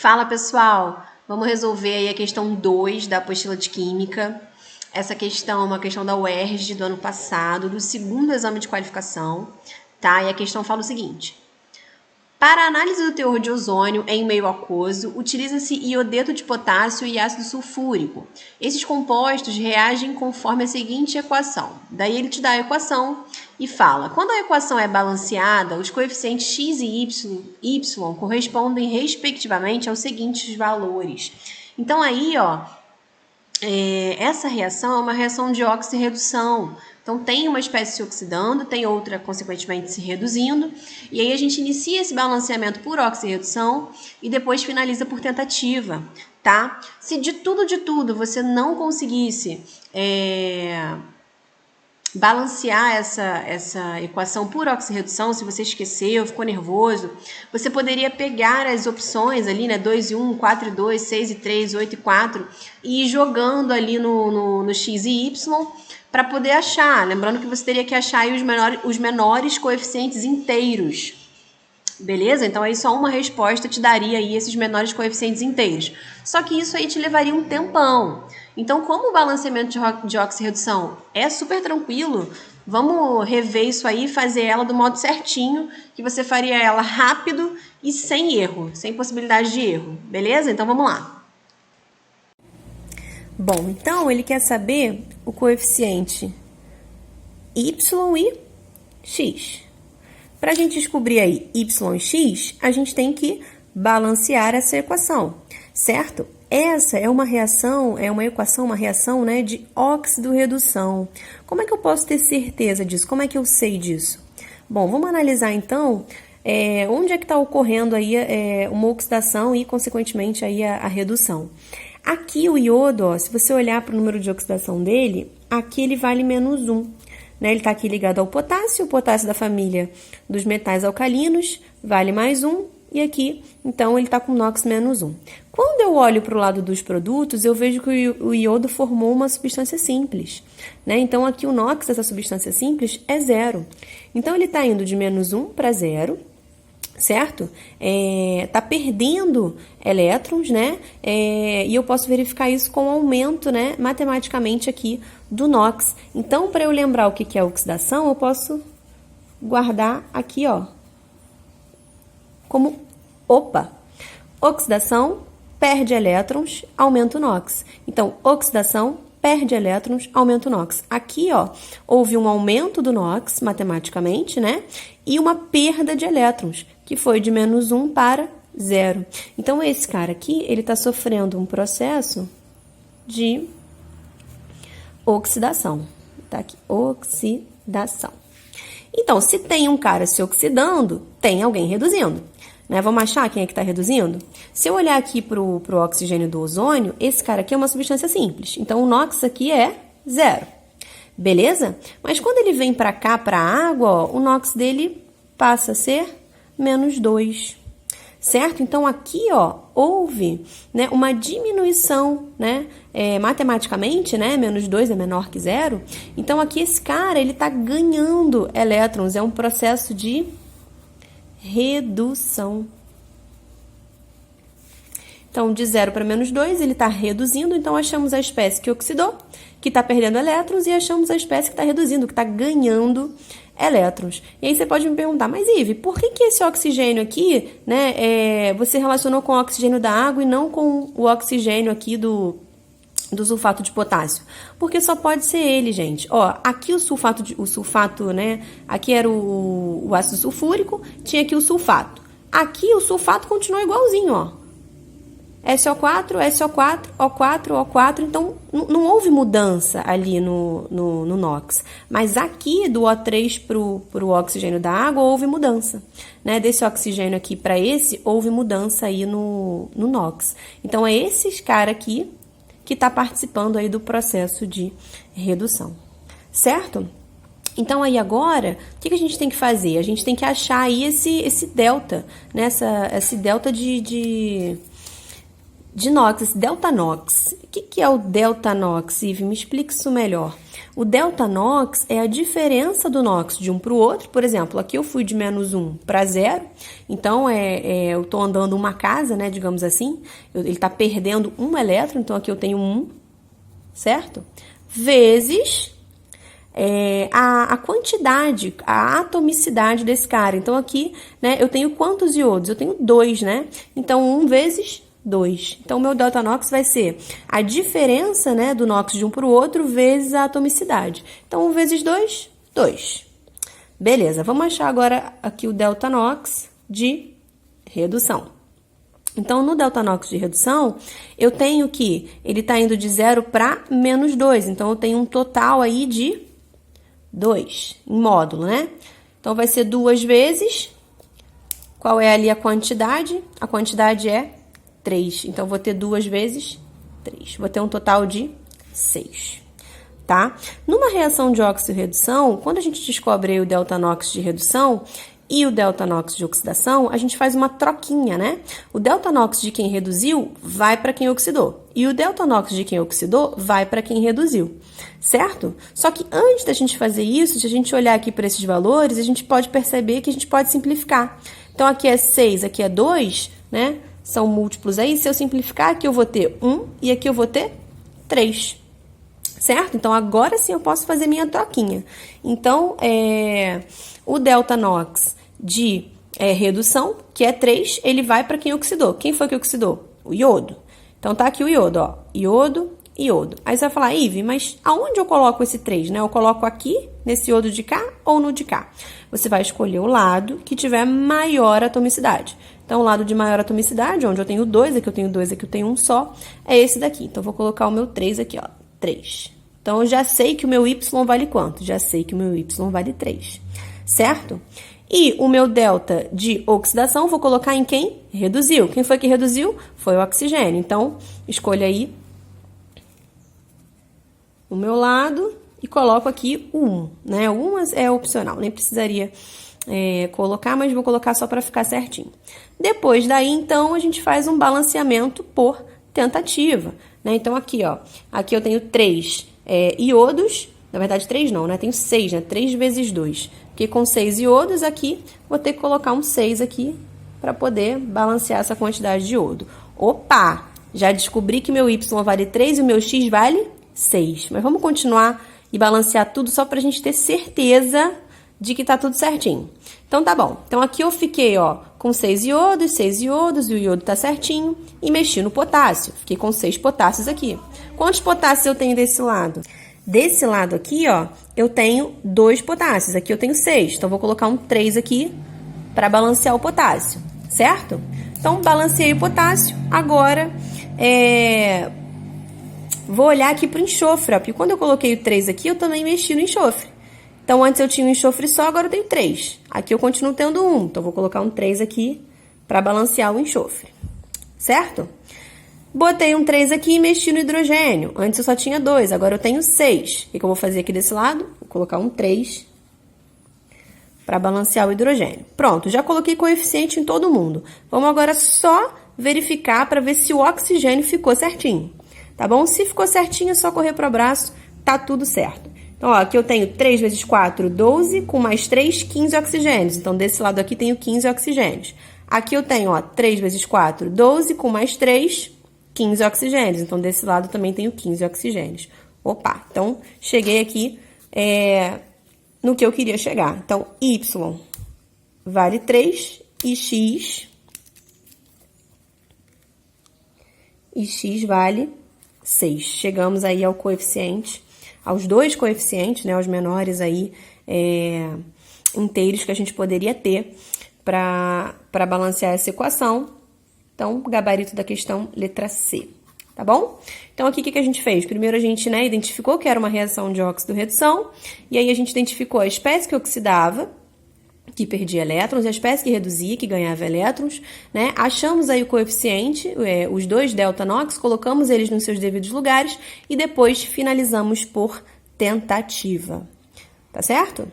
Fala, pessoal! Vamos resolver aí a questão 2 da apostila de Química. Essa questão é uma questão da UERJ do ano passado, do segundo exame de qualificação, tá? E a questão fala o seguinte: para a análise do teor de ozônio em meio aquoso, utiliza-se iodeto de potássio e ácido sulfúrico. Esses compostos reagem conforme a seguinte equação. Daí ele te dá a equação e fala: quando a equação é balanceada, os coeficientes x e y correspondem respectivamente aos seguintes valores. Então aí, essa reação é uma reação de oxirredução. Então, tem uma espécie se oxidando, tem outra, consequentemente, se reduzindo. E aí, a gente inicia esse balanceamento por oxirredução e depois finaliza por tentativa, tá? Se de tudo você não conseguisse balancear essa equação por oxirredução, se você esqueceu, ficou nervoso, você poderia pegar as opções ali, né, 2 e 1, 4 e 2, 6 e 3, 8 e 4, e ir jogando ali no x e y, para poder achar. Lembrando que você teria que achar aí os menores coeficientes inteiros. Beleza? Então, aí só uma resposta te daria aí esses menores coeficientes inteiros. Só que isso aí te levaria um tempão. Então, como o balanceamento de oxirredução é super tranquilo, vamos rever isso aí e fazer ela do modo certinho, que você faria ela rápido e sem erro, sem possibilidade de erro. Beleza? Então, vamos lá. Bom, então ele quer saber o coeficiente y e x. Para a gente descobrir aí y e x, a gente tem que balancear essa equação, certo? Essa é uma reação, uma reação, né, de óxido-redução. Como é que eu posso ter certeza disso? Como é que eu sei disso? Bom, vamos analisar então onde é que está ocorrendo aí uma oxidação e, consequentemente, aí a redução. Aqui o iodo, se você olhar para o número de oxidação dele, aqui ele vale -1. Né? Ele está aqui ligado ao potássio, o potássio da família dos metais alcalinos vale +1, e aqui, então, ele está com NOx -1. Quando eu olho para o lado dos produtos, eu vejo que o iodo formou uma substância simples. Né? Então, aqui o NOx dessa substância simples é 0. Então, ele está indo de -1 para 0. Certo? Tá perdendo elétrons, né? E eu posso verificar isso com o aumento, né, matematicamente aqui do NOx. Então, para eu lembrar o que é oxidação, eu posso guardar aqui, como oxidação perde elétrons, aumenta o NOx. Então, oxidação perde elétrons, aumenta o NOx. Aqui, houve um aumento do NOx, matematicamente, né? E uma perda de elétrons, que foi de -1 para 0. Então, esse cara aqui, ele está sofrendo um processo de oxidação. Tá aqui, oxidação. Então, se tem um cara se oxidando, tem alguém reduzindo. Né? Vamos achar quem é que está reduzindo? Se eu olhar aqui para o oxigênio do ozônio, esse cara aqui é uma substância simples. Então, o NOx aqui é 0. Beleza? Mas quando ele vem para cá, para a água, o NOx dele passa a ser -2. Certo? Então, aqui, houve, né, uma diminuição, né, matematicamente, né, -2 é menor que 0. Então, aqui esse cara, ele está ganhando elétrons. É um processo de redução. Então, de 0 para -2, ele está reduzindo. Então, achamos a espécie que oxidou, que está perdendo elétrons, e achamos a espécie que está reduzindo, que está ganhando elétrons. E aí você pode me perguntar, mas Ive, por que esse oxigênio aqui, né, você relacionou com o oxigênio da água e não com o oxigênio aqui do sulfato de potássio? Porque só pode ser ele, gente. Aqui o sulfato, né, aqui era o ácido sulfúrico, tinha aqui o sulfato. Aqui o sulfato continuou igualzinho, SO4, SO4, O4, O4, então não houve mudança ali no NOx. Mas aqui do O3 para o oxigênio da água houve mudança. Né? Desse oxigênio aqui para esse, houve mudança aí no NOx. Então, é esse cara aqui que está participando aí do processo de redução. Certo? Então, aí agora, o que a gente tem que fazer? A gente tem que achar aí esse delta, né? Esse delta de de NOx, esse delta NOx. O que é o delta NOx, Ive? Me explique isso melhor. O delta NOx é a diferença do NOx de um para o outro. Por exemplo, aqui eu fui de -1 para 0, então eu estou andando uma casa, né, digamos assim, ele está perdendo um elétron, então aqui eu tenho 1, certo? Vezes a quantidade, a atomicidade desse cara. Então aqui, né, eu tenho quantos iodos? Eu tenho 2, né? Então 1 vezes 2. Então, o meu delta NOx vai ser a diferença, né, do NOx de um para o outro vezes a atomicidade. Então, 1 vezes 2, 2. Beleza, vamos achar agora aqui o delta NOx de redução. Então, no delta NOx de redução, eu tenho que ele está indo de 0 para -2. Então, eu tenho um total aí de 2 em módulo, né? Então, vai ser 2 vezes. Qual é ali a quantidade? A quantidade é 3. Então, vou ter 2 vezes 3. Vou ter um total de 6, tá? Numa reação de óxido-redução, quando a gente descobre aí o delta NOx de redução e o delta NOx de oxidação, a gente faz uma troquinha, né? O delta NOx de quem reduziu vai para quem oxidou. E o delta NOx de quem oxidou vai para quem reduziu, certo? Só que antes da gente fazer isso, se a gente olhar aqui para esses valores, a gente pode perceber que a gente pode simplificar. Então, aqui é 6, aqui é 2, né? São múltiplos aí. Se eu simplificar, aqui eu vou ter 1 e aqui eu vou ter 3, certo? Então, agora sim eu posso fazer minha troquinha. Então, o delta NOx de redução, que é 3, ele vai para quem oxidou. Quem foi que oxidou? O iodo. Então, tá aqui o iodo, ó. Iodo, iodo. Aí você vai falar, Ive, mas aonde eu coloco esse 3, né? Eu coloco aqui, nesse iodo de cá ou no de cá? Você vai escolher o lado que tiver maior atomicidade. Então, o lado de maior atomicidade, onde eu tenho 2, aqui eu tenho 2, aqui eu tenho 1 só, é esse daqui. Então, eu vou colocar o meu 3 aqui, ó, 3. Então, eu já sei que o meu Y vale quanto? Já sei que o meu Y vale 3, certo? E o meu delta de oxidação, vou colocar em quem? Reduziu. Quem foi que reduziu? Foi o oxigênio. Então, escolha aí o meu lado e coloco aqui o 1, né? O 1 é opcional, nem precisaria colocar, mas vou colocar só para ficar certinho. Depois daí, então, a gente faz um balanceamento por tentativa, né? Então, aqui, ó, aqui eu tenho 3 iodos, na verdade 3 não, né? Tenho 6, né? 3 vezes 2. Porque com 6 iodos aqui, vou ter que colocar um 6 aqui para poder balancear essa quantidade de iodo. Opa! Já descobri que meu Y vale 3 e o meu X vale 6. Mas vamos continuar e balancear tudo só para a gente ter certeza de que tá tudo certinho. Então, tá bom. Então, aqui eu fiquei, ó, com 6 iodos, e o iodo tá certinho, e mexi no potássio. Fiquei com 6 potássios aqui. Quantos potássios eu tenho desse lado? Desse lado aqui, ó, eu tenho 2 potássios. Aqui eu tenho 6. Então, vou colocar um 3 aqui para balancear o potássio, certo? Então, balanceei o potássio. Agora, vou olhar aqui pro enxofre, ó, porque quando eu coloquei o 3 aqui, eu também mexi no enxofre. Então, antes eu tinha um enxofre só, agora eu tenho 3. Aqui eu continuo tendo 1. Então, vou colocar um 3 aqui para balancear o enxofre, certo? Botei um 3 aqui e mexi no hidrogênio. Antes eu só tinha 2, agora eu tenho 6. O que eu vou fazer aqui desse lado? Vou colocar um 3 para balancear o hidrogênio. Pronto, já coloquei coeficiente em todo mundo. Vamos agora só verificar para ver se o oxigênio ficou certinho, tá bom? Se ficou certinho, é só correr para o abraço, tá tudo certo. Então, ó, aqui eu tenho 3 vezes 4, 12, com mais 3, 15 oxigênios. Então, desse lado aqui tenho 15 oxigênios. Aqui eu tenho, ó, 3 vezes 4, 12, com mais 3, 15 oxigênios. Então, desse lado também tenho 15 oxigênios. Opa, então, cheguei aqui no que eu queria chegar. Então, Y vale 3 e X vale 6. Chegamos aí ao coeficiente, aos 2 coeficientes, né, aos menores aí, inteiros que a gente poderia ter para balancear essa equação. Então, gabarito da questão, letra C, tá bom? Então, aqui o que a gente fez? Primeiro a gente, né, identificou que era uma reação de óxido-redução, e aí a gente identificou a espécie que oxidava, que perdia elétrons, e a espécie que reduzia, que ganhava elétrons, né? Achamos aí o coeficiente, os 2 delta NOx, colocamos eles nos seus devidos lugares e depois finalizamos por tentativa. Tá certo?